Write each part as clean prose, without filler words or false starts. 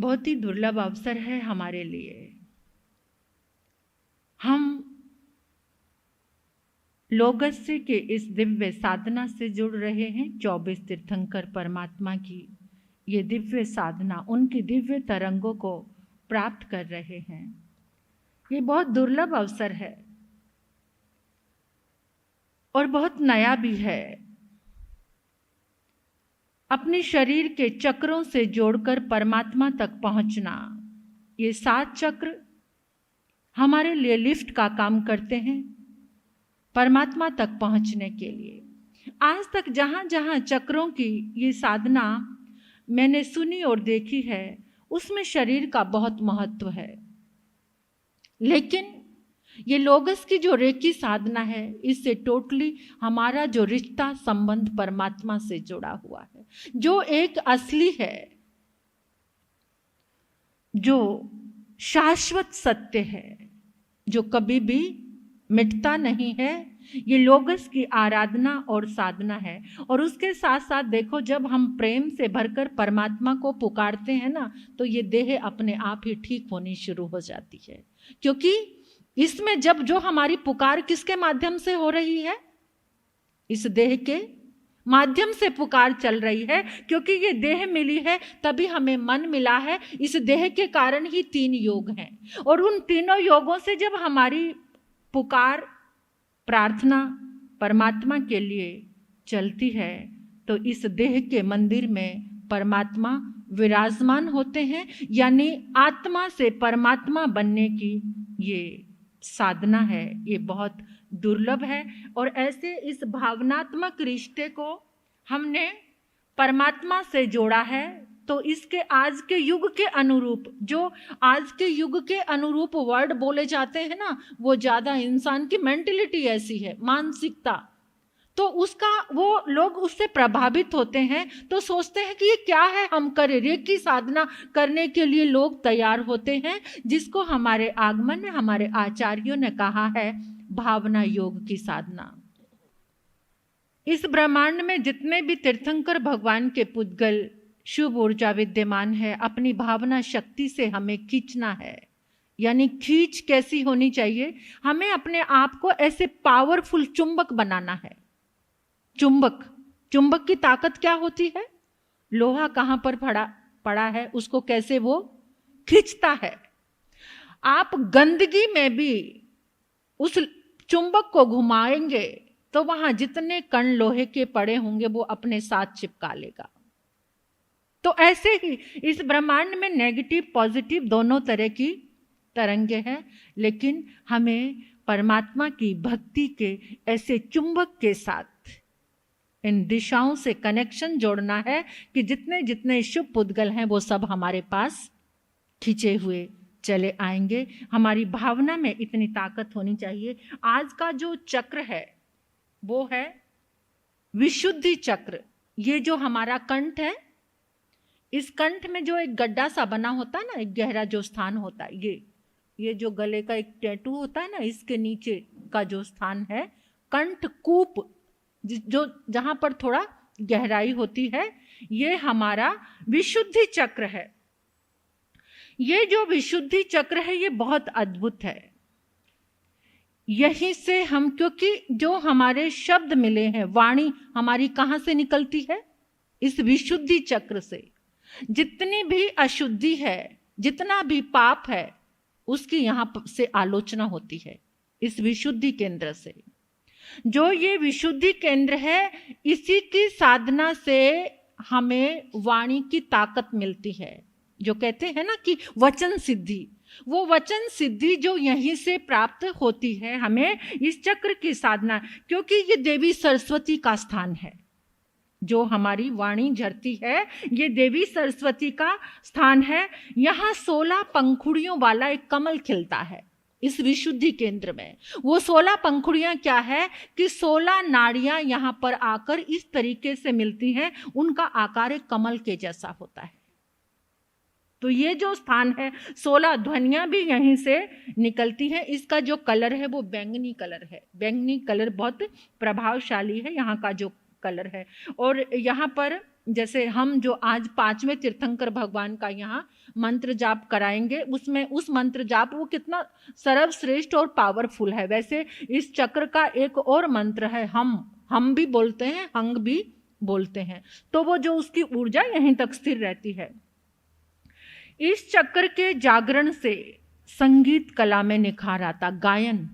बहुत ही दुर्लभ अवसर है हमारे लिए। हम लोगस्य के इस दिव्य साधना से जुड़ रहे हैं। 24 तीर्थंकर परमात्मा की ये दिव्य साधना, उनकी दिव्य तरंगों को प्राप्त कर रहे हैं। ये बहुत दुर्लभ अवसर है और बहुत नया भी है। अपने शरीर के चक्रों से जोड़कर परमात्मा तक पहुंचना, ये 7 चक्र हमारे लिए लिफ्ट का काम करते हैं परमात्मा तक पहुंचने के लिए। आज तक जहां जहां चक्रों की ये साधना मैंने सुनी और देखी है, उसमें शरीर का बहुत महत्व है, लेकिन ये लोगस की जो रेकी साधना है, इससे टोटली हमारा जो रिश्ता संबंध परमात्मा से जुड़ा हुआ है, जो एक असली है, जो शाश्वत सत्य है, जो कभी भी मिटता नहीं है। ये लोगस की आराधना और साधना है। और उसके साथ साथ देखो, जब हम प्रेम से भरकर परमात्मा को पुकारते हैं ना, तो ये देह अपने आप ही ठीक होनी शुरू हो जाती है। क्योंकि इसमें जब जो हमारी पुकार किसके माध्यम से हो रही है, इस देह के माध्यम से पुकार चल रही है। क्योंकि ये देह मिली है तभी हमें मन मिला है। इस देह के कारण ही 3 योग हैं, और उन तीनों योगों से जब हमारी पुकार प्रार्थना परमात्मा के लिए चलती है, तो इस देह के मंदिर में परमात्मा विराजमान होते हैं। यानी आत्मा से परमात्मा बनने की ये साधना है, ये बहुत दुर्लभ है। और ऐसे इस भावनात्मक रिश्ते को हमने परमात्मा से जोड़ा है, तो इसके आज के युग के अनुरूप, जो आज के युग के अनुरूप वर्ड बोले जाते हैं ना, वो ज़्यादा इंसान की मेंटलिटी ऐसी है, मानसिकता, तो उसका वो लोग उससे प्रभावित होते हैं, तो सोचते हैं कि ये क्या है हम करें। रेकी साधना करने के लिए लोग तैयार होते हैं, जिसको हमारे आगमन में हमारे आचार्यों ने कहा है भावना योग की साधना। इस ब्रह्मांड में जितने भी तीर्थंकर भगवान के पुद्गल शुभ ऊर्जा विद्यमान है, अपनी भावना शक्ति से हमें खींचना है। यानी खींच कैसी होनी चाहिए, हमें अपने आप को ऐसे पावरफुल चुंबक बनाना है। चुंबक की ताकत क्या होती है? लोहा कहां पर पड़ा है, उसको कैसे वो खींचता है। आप गंदगी में भी उस चुंबक को घुमाएंगे तो वहां जितने कण लोहे के पड़े होंगे वो अपने साथ चिपका लेगा। तो ऐसे ही इस ब्रह्मांड में नेगेटिव पॉजिटिव दोनों तरह की तरंगे हैं, लेकिन हमें परमात्मा की भक्ति के ऐसे चुंबक के साथ इन दिशाओं से कनेक्शन जोड़ना है कि जितने जितने शुभ पुद्गल हैं वो सब हमारे पास खींचे हुए चले आएंगे। हमारी भावना में इतनी ताकत होनी चाहिए। आज का जो चक्र है वो है विशुद्धि चक्र। ये जो हमारा कंठ है, इस कंठ में जो एक गड्ढा सा बना होता है ना, एक गहरा जो स्थान होता है, ये जो गले का एक टैटू होता है ना, इसके नीचे का जो स्थान है कंठ कूप, जो जहां पर थोड़ा गहराई होती है, ये हमारा विशुद्धि चक्र है। ये जो विशुद्धि चक्र है ये बहुत अद्भुत है। यहीं से हम, क्योंकि जो हमारे शब्द मिले हैं, वाणी हमारी कहाँ से निकलती है? इस विशुद्धि चक्र से। जितनी भी अशुद्धि है, जितना भी पाप है, उसकी यहाँ से आलोचना होती है इस विशुद्धि केंद्र से। जो ये विशुद्धि केंद्र है, इसी की साधना से हमें वाणी की ताकत मिलती है। जो कहते हैं ना कि वचन सिद्धि, वो वचन सिद्धि जो यहीं से प्राप्त होती है हमें इस चक्र की साधना, क्योंकि ये देवी सरस्वती का स्थान है। जो हमारी वाणी झरती है, ये देवी सरस्वती का स्थान है। यहाँ 16 पंखुड़ियों वाला एक कमल खिलता है इस विशुद्धि केंद्र में। वो 16 पंखुड़ियां क्या है कि 16 नाड़ियां यहाँ पर आकर इस तरीके से मिलती हैं, उनका आकार एक कमल के जैसा होता है। तो ये जो स्थान है, 16 ध्वनियां भी यहीं से निकलती हैं। इसका जो कलर है वो बैंगनी कलर है। बैंगनी कलर बहुत प्रभावशाली है यहाँ का जो कलर है। और यहाँ पर जैसे हम जो आज 5वें तीर्थंकर भगवान का यहाँ मंत्र जाप कराएंगे, उसमें उस मंत्र जाप वो कितना सर्वश्रेष्ठ और पावरफुल है। वैसे इस चक्र का एक और मंत्र है, हम भी बोलते हैं, हंग भी बोलते हैं। तो वो जो उसकी ऊर्जा यहीं तक स्थिर रहती है। इस चक्र के जागरण से संगीत कला में निखार आता। गायन,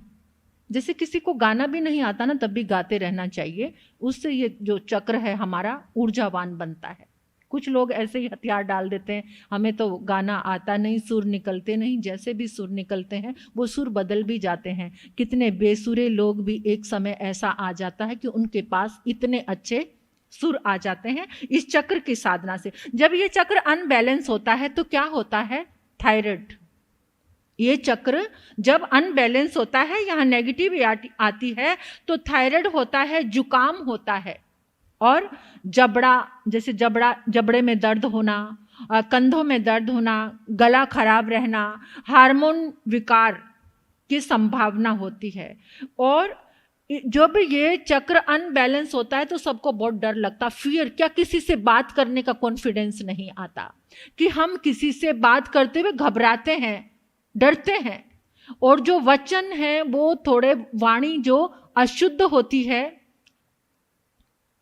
जैसे किसी को गाना भी नहीं आता ना, तब भी गाते रहना चाहिए, उससे ये जो चक्र है हमारा ऊर्जावान बनता है। कुछ लोग ऐसे ही हथियार डाल देते हैं, हमें तो गाना आता नहीं, सुर निकलते नहीं। जैसे भी सुर निकलते हैं वो सुर बदल भी जाते हैं। कितने बेसुरे लोग भी एक समय ऐसा आ जाता है कि उनके पास इतने अच्छे सुर आ जाते हैं इस चक्र की साधना से। जब ये चक्र अनबैलेंस होता है तो क्या होता है? थायराइड। ये चक्र जब अनबैलेंस होता है, यहाँ नेगेटिव आती है, तो थायराइड होता है, जुकाम होता है, और जबड़ा, जैसे जबड़े में दर्द होना, कंधों में दर्द होना, गला खराब रहना, हार्मोन विकार की संभावना होती है। और जब ये चक्र अनबैलेंस होता है तो सबको बहुत डर लगता, फियर, क्या किसी से बात करने का कॉन्फिडेंस नहीं आता, कि हम किसी से बात करते हुए घबराते हैं, डरते हैं। और जो वचन है वो थोड़े, वाणी जो अशुद्ध होती है,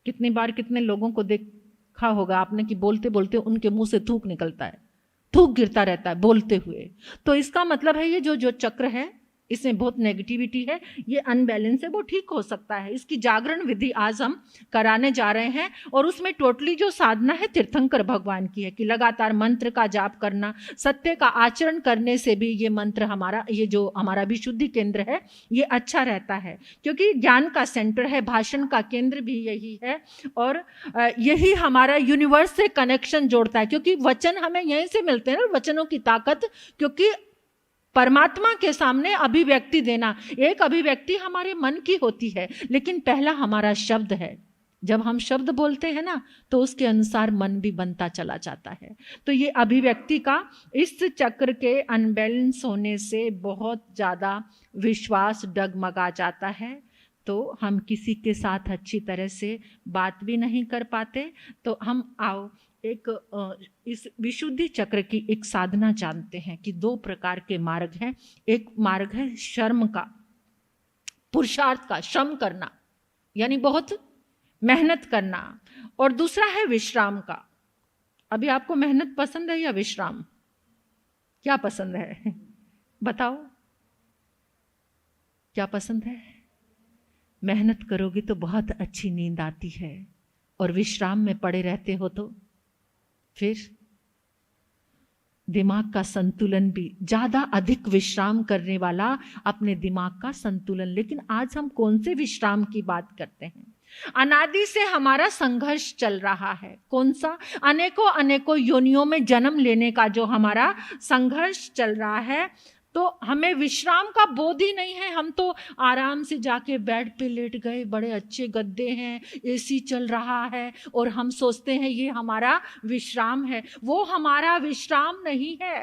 कितनी बार कितने लोगों को देखा होगा आपने कि बोलते बोलते उनके मुंह से थूक निकलता है, थूक गिरता रहता है बोलते हुए। तो इसका मतलब है ये जो चक्र है इसमें बहुत नेगेटिविटी है, ये अनबैलेंस है, वो ठीक हो सकता है। इसकी जागरण विधि आज हम कराने जा रहे हैं, और उसमें टोटली जो साधना है तीर्थंकर भगवान की है, कि लगातार मंत्र का जाप करना, सत्य का आचरण करने से भी ये मंत्र हमारा, ये जो हमारा विशुद्धि केंद्र है ये अच्छा रहता है, क्योंकि ज्ञान का सेंटर है, भाषण का केंद्र भी यही है, और यही हमारा यूनिवर्स से कनेक्शन जोड़ता है, क्योंकि वचन हमें यहीं से मिलते हैं ना, वचनों की ताकत। क्योंकि परमात्मा के सामने अभिव्यक्ति देना, एक अभिव्यक्ति हमारे मन की होती है, लेकिन पहला हमारा शब्द है। जब हम शब्द बोलते हैं ना तो उसके अनुसार मन भी बनता चला जाता है। तो ये अभिव्यक्ति का, इस चक्र के अनबैलेंस होने से बहुत ज़्यादा विश्वास डगमगा जाता है, तो हम किसी के साथ अच्छी तरह से बात भी नहीं कर पाते। तो हम आओ एक इस विशुद्धि चक्र की एक साधना जानते हैं कि 2 प्रकार के मार्ग हैं। एक मार्ग है श्रम का, पुरुषार्थ का, श्रम करना यानी बहुत मेहनत करना, और दूसरा है विश्राम का। अभी आपको मेहनत पसंद है या विश्राम? क्या पसंद है बताओ, क्या पसंद है? मेहनत करोगे तो बहुत अच्छी नींद आती है, और विश्राम में पड़े रहते हो तो फिर दिमाग का संतुलन भी, ज्यादा अधिक विश्राम करने वाला अपने दिमाग का संतुलन। लेकिन आज हम कौन से विश्राम की बात करते हैं? अनादि से हमारा संघर्ष चल रहा है। कौन सा? अनेकों योनियों में जन्म लेने का जो हमारा संघर्ष चल रहा है, तो हमें विश्राम का बोध ही नहीं है। हम तो आराम से जाके बेड पे लेट गए, बड़े अच्छे गद्दे हैं, एसी चल रहा है, और हम सोचते हैं ये हमारा विश्राम है। वो हमारा विश्राम नहीं है।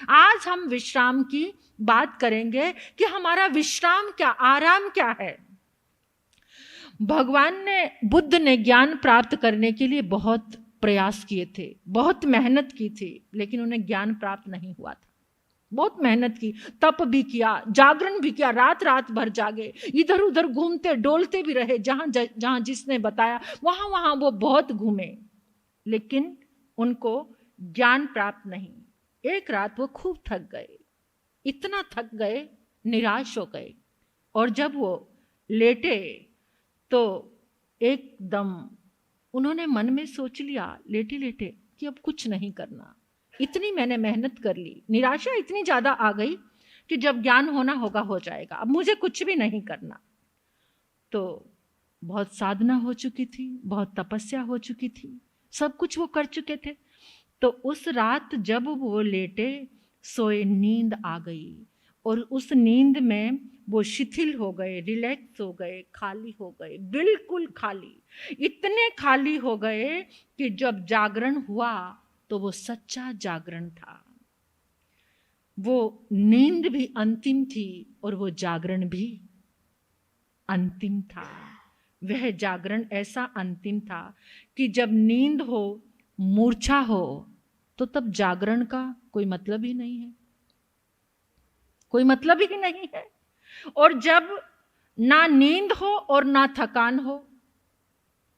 आज हम विश्राम की बात करेंगे कि हमारा विश्राम क्या, आराम क्या है। भगवान ने, बुद्ध ने ज्ञान प्राप्त करने के लिए बहुत प्रयास किए थे, बहुत मेहनत की थी, लेकिन उन्हें ज्ञान प्राप्त नहीं हुआ था। बहुत मेहनत की, तप भी किया, जागरण भी किया, रात रात भर जागे, इधर उधर घूमते डोलते भी रहे, जहां जिसने बताया वहां वहां वो बहुत घूमे, लेकिन उनको ज्ञान प्राप्त नहीं। एक रात वो खूब थक गए, इतना थक गए, निराश हो गए, और जब वो लेटे तो एकदम उन्होंने मन में सोच लिया लेटे लेटे कि अब कुछ नहीं करना, इतनी मैंने मेहनत कर ली, निराशा इतनी ज्यादा आ गई कि जब ज्ञान होना होगा हो जाएगा, अब मुझे कुछ भी नहीं करना। तो बहुत साधना हो चुकी थी, बहुत तपस्या हो चुकी थी, सब कुछ वो कर चुके थे। तो उस रात जब वो लेटे सोए, नींद आ गई, और उस नींद में वो शिथिल हो गए, रिलैक्स हो गए, खाली हो गए, बिल्कुल खाली, इतने खाली हो गए कि जब जागरण हुआ तो वो सच्चा जागरण था। वो नींद भी अंतिम थी और वो जागरण भी अंतिम था। वह जागरण ऐसा अंतिम था कि जब नींद हो, मूर्छा हो, तो तब जागरण का कोई मतलब ही नहीं है, कोई मतलब ही नहीं है। और जब ना नींद हो और ना थकान हो,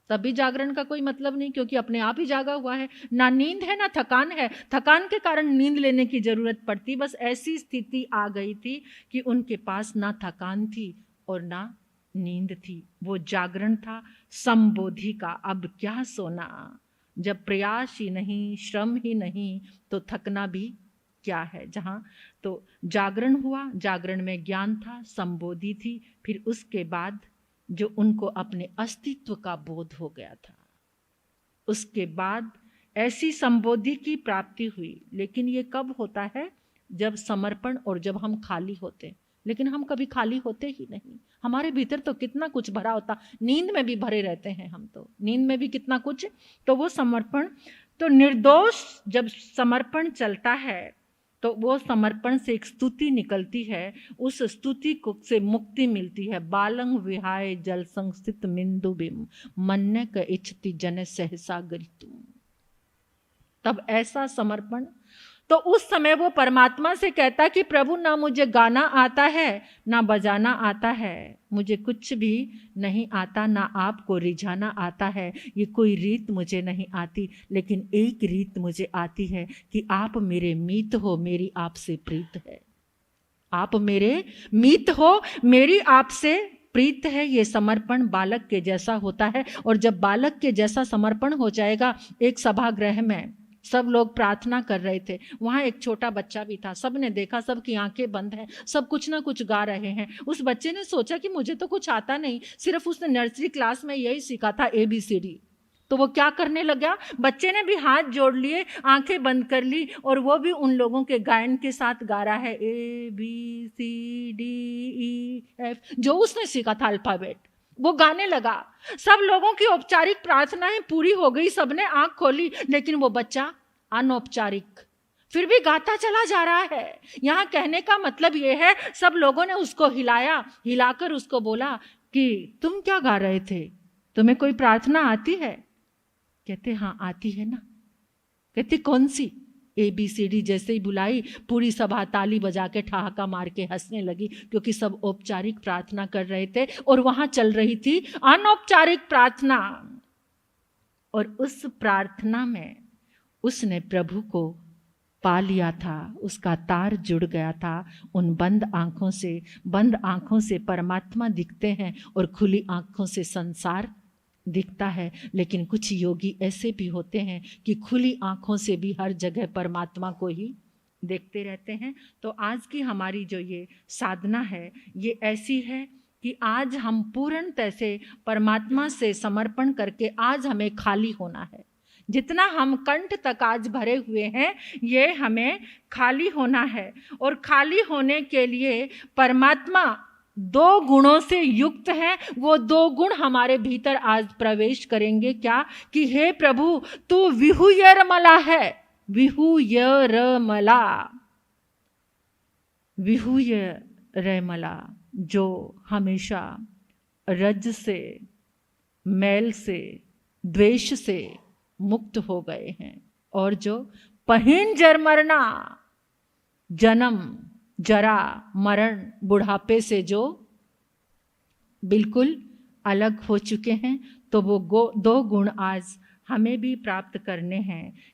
तभी जागरण का कोई मतलब नहीं, क्योंकि अपने आप ही जागा हुआ है। ना नींद है ना थकान है, थकान के कारण नींद लेने की जरूरत पड़ती। बस ऐसी स्थिति आ गई थी कि उनके पास ना थकान थी और ना नींद थी, वो जागरण था संबोधि का। अब क्या सोना, जब प्रयास ही नहीं, श्रम ही नहीं, तो थकना भी क्या है। जहाँ तो जागरण हुआ, जागरण में ज्ञान था, संबोधि थी, फिर उसके बाद जो उनको अपने अस्तित्व का बोध हो गया था, उसके बाद ऐसी संबोधि की प्राप्ति हुई। लेकिन ये कब होता है? जब समर्पण और जब हम खाली होते। लेकिन हम कभी खाली होते ही नहीं, हमारे भीतर तो कितना कुछ भरा होता, नींद में भी भरे रहते हैं हम, तो नींद में भी कितना कुछ। तो वो समर्पण, तो निर्दोष जब समर्पण चलता है तो वो समर्पण से एक स्तुति निकलती है, उस स्तुति को से मुक्ति मिलती है। बालंग विहाय जल संस्थित मिंदु बिम मन्य क इच्छति जन सहसा गरितुम। तब ऐसा समर्पण, तो उस समय वो परमात्मा से कहता कि प्रभु ना मुझे गाना आता है ना बजाना आता है, मुझे कुछ भी नहीं आता, ना आपको रिझाना आता है, ये कोई रीत मुझे नहीं आती, लेकिन एक रीत मुझे आती है कि आप मेरे मीत हो, मेरी आपसे प्रीत है। आप मेरे मीत हो, मेरी आपसे प्रीत है। ये समर्पण बालक के जैसा होता है। और जब बालक के जैसा समर्पण हो जाएगा, एक सभागृह में सब लोग प्रार्थना कर रहे थे, वहाँ एक छोटा बच्चा भी था, सब ने देखा, सबकी आंखें बंद हैं, सब कुछ ना कुछ गा रहे हैं। उस बच्चे ने सोचा कि मुझे तो कुछ आता नहीं, सिर्फ उसने नर्सरी क्लास में यही सीखा था ABCD। तो वो क्या करने लगा, बच्चे ने भी हाथ जोड़ लिए, आंखें बंद कर ली, और वो भी उन लोगों के गायन के साथ गा रहा है ABCDEF, जो उसने सीखा था अल्फाबेट, वो गाने लगा। सब लोगों की औपचारिक प्रार्थनाएं पूरी हो गई, सबने आंख खोली, लेकिन वो बच्चा अनौपचारिक फिर भी गाता चला जा रहा है। यहां कहने का मतलब ये है, सब लोगों ने उसको हिलाया, हिलाकर उसको बोला कि तुम क्या गा रहे थे, तुम्हें कोई प्रार्थना आती है? कहते हाँ आती है ना। कहते कौन सी? ABCD। जैसे ही बुलाई, पूरी सभा ताली बजा के ठहाका मार के हंसने लगी, क्योंकि सब औपचारिक प्रार्थना कर रहे थे और वहां चल रही थी अनौपचारिक प्रार्थना। और उस प्रार्थना में उसने प्रभु को पा लिया था, उसका तार जुड़ गया था उन बंद आंखों से। बंद आंखों से परमात्मा दिखते हैं और खुली आंखों से संसार दिखता है। लेकिन कुछ योगी ऐसे भी होते हैं कि खुली आंखों से भी हर जगह परमात्मा को ही देखते रहते हैं। तो आज की हमारी जो ये साधना है, ये ऐसी है कि आज हम पूर्णतः से परमात्मा से समर्पण करके आज हमें खाली होना है। जितना हम कंठ तक आज भरे हुए हैं, ये हमें खाली होना है। और खाली होने के लिए परमात्मा 2 गुणों से युक्त है। वो 2 गुण हमारे भीतर आज प्रवेश करेंगे। क्या? कि हे प्रभु, तू विहुयरमला है, विहुयरमला, विहुयरमला, जो हमेशा रज से, मैल से, द्वेष से मुक्त हो गए हैं, और जो पहिन जरमरना, जन्म, जरा, मरण, बुढ़ापे से जो बिल्कुल अलग हो चुके हैं। तो वो 2 गुण आज हमें भी प्राप्त करने हैं